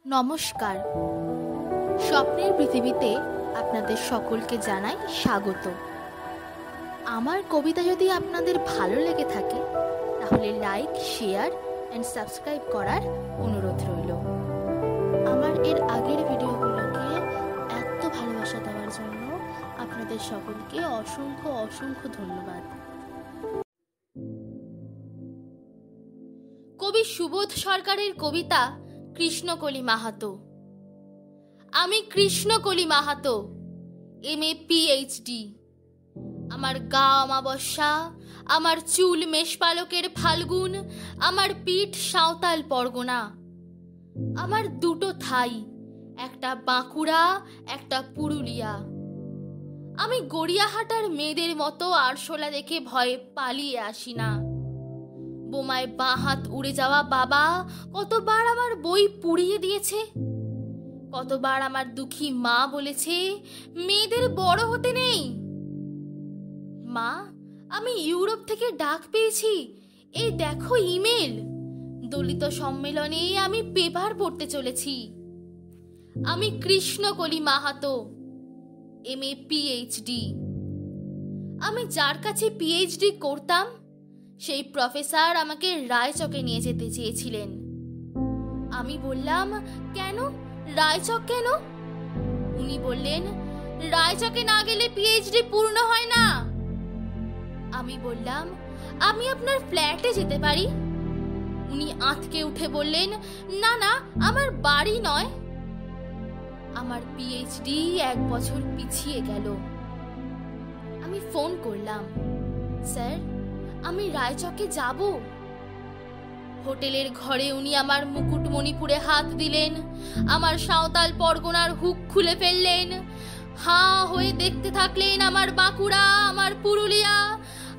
নমস্কার। স্বপ্নের পৃথিবীতে আপনাদের সকলকে জানাই স্বাগত। আমার কবিতা যদি আপনাদের ভালো লেগে থাকে তাহলে লাইক, শেয়ার অ্যান্ড সাবস্ক্রাইব করার অনুরোধ রইল। আমার এর আগের ভিডিওগুলোকে এত ভালোবাসা দেওয়ার জন্য আপনাদের সকলকে অসংখ্য অসংখ্য ধন্যবাদ। কবি সুবোধ সরকারের কবিতা কৃষ্ণকলি মাহাতো। আমি কৃষ্ণকলি মাহাতো, MA PhD। আমার গা অমাবস্যা, আমার চুল মেষপালকের ফাল্গুন, আমার পিঠ সাঁওতাল পরগনা। আমার দুটো থাই, একটা বাঁকুড়া, একটা পুরুলিয়া। আমি গড়িয়াহাটার মেয়েদের মতো আরশোলা দেখে ভয়ে পালিয়ে আসি না। বোমায় বাঁ হাত উড়ে যাওয়া বাবা কতবার আমার বই পুড়িয়ে দিয়েছে। কতবার আমার দুঃখী মা বলেছে মেয়েদের বড় হতে নেই। মা, আমি ইউরোপ থেকে ডাক পেয়েছি, এই দেখো ইমেল। দলিত সম্মেলনে আমি পেপার পড়তে চলেছি। আমি কৃষ্ণকলি মাহাতো, MA PhD। আমি যার কাছে PhD করতাম সেই প্রফেসর আমাকে রায়চকে নিয়ে যেতে চেয়েছিলেন। আমি বললাম, কেন রায়চক কেন? উনি বললেন, রায়চকে না গেলে PhD পূর্ণ হয় না। আমি বললাম, আমি আপনার ফ্ল্যাটে যেতে পারি। উনি আঁতকে উঠে বললেন, না না, আমার বাড়ি নয়। আমার PhD 1 বছর পিছিয়ে গেল। আমি ফোন করলাম, স্যার আমি রায়চকে যাব। হোটেলের ঘরে উনি আমার মুকুটমণিপুরে হাত দিলেন, আমার সাঁওতাল পরগনার হুক খুলে ফেললেন। হাঁ হয়ে দেখতে থাকলেন আমার বাঁকুড়া, আমার পুরুলিয়া।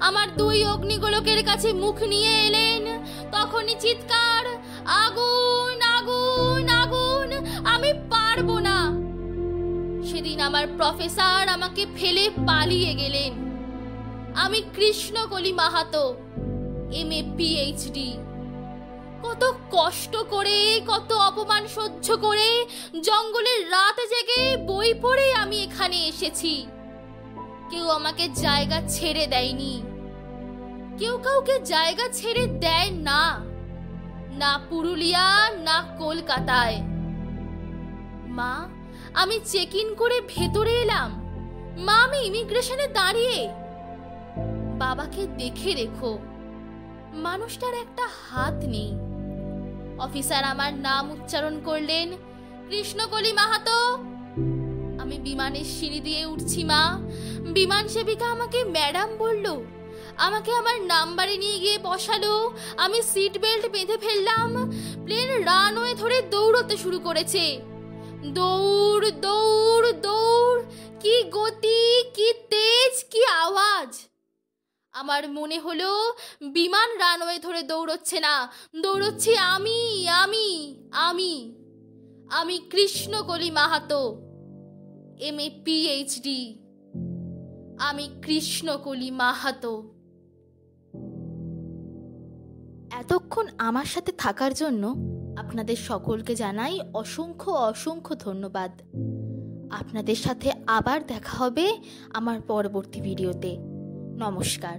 আমার 2 অগ্নিগোলকের কাছে মুখ নিয়ে এলেন। তখনই চিৎকার, আগুন আগুন আগুন, আমি পারবো না। সেদিন আমার প্রফেসর আমাকে ফেলে পালিয়ে গেলেন। আমি কৃষ্ণকলি মাহাতো, MA PhD। কত কষ্ট করে, কত অপমান সহ্য করে, জঙ্গলের রাত জেগে বই পড়ে আমি এখানে এসেছি। কেউ আমাকে জায়গা ছেড়ে দেয়নি, কেউ কাউকে জায়গা ছেড়ে দেয় না, না পুরুলিয়া না কলকাতায়। মা, আমি চেক ইন করে ভেতরে এলাম। মা, আমি ইমিগ্রেশনে দাঁড়িয়ে। বাবাকে দেখে রেখো, মানুষটার একটা হাত নেই। অফিসার আমার নাম উচ্চারণ করলেন, কৃষ্ণকলি মাহাতো। আমি বিমানের সিঁড়ি দিয়ে উঠছি মা। বিমান সেবিকা আমাকে ম্যাডাম বলল, আমাকে আমার নাম্বারে নিয়ে গিয়ে বসালো। আমি সিট বেল্ট বেঁধে ফেললাম। প্লেন রানওয়ে ধরে দৌড়তে শুরু করেছে। দৌড় দৌড় দৌড়, কি গতি, কি তেজ, কি আওয়াজ। আমার মনে হলো বিমান রানওয়ে ধরে দৌড়চ্ছে না, দৌড়চ্ছি আমি আমি আমি আমি কৃষ্ণকলি মাহাতো, MA PhD। আমি কৃষ্ণকলি মাহাতো। এতক্ষণ আমার সাথে থাকার জন্য আপনাদের সকলকে জানাই অসংখ্য অসংখ্য ধন্যবাদ। আপনাদের সাথে আবার দেখা হবে আমার পরবর্তী ভিডিওতে। নমস্কার।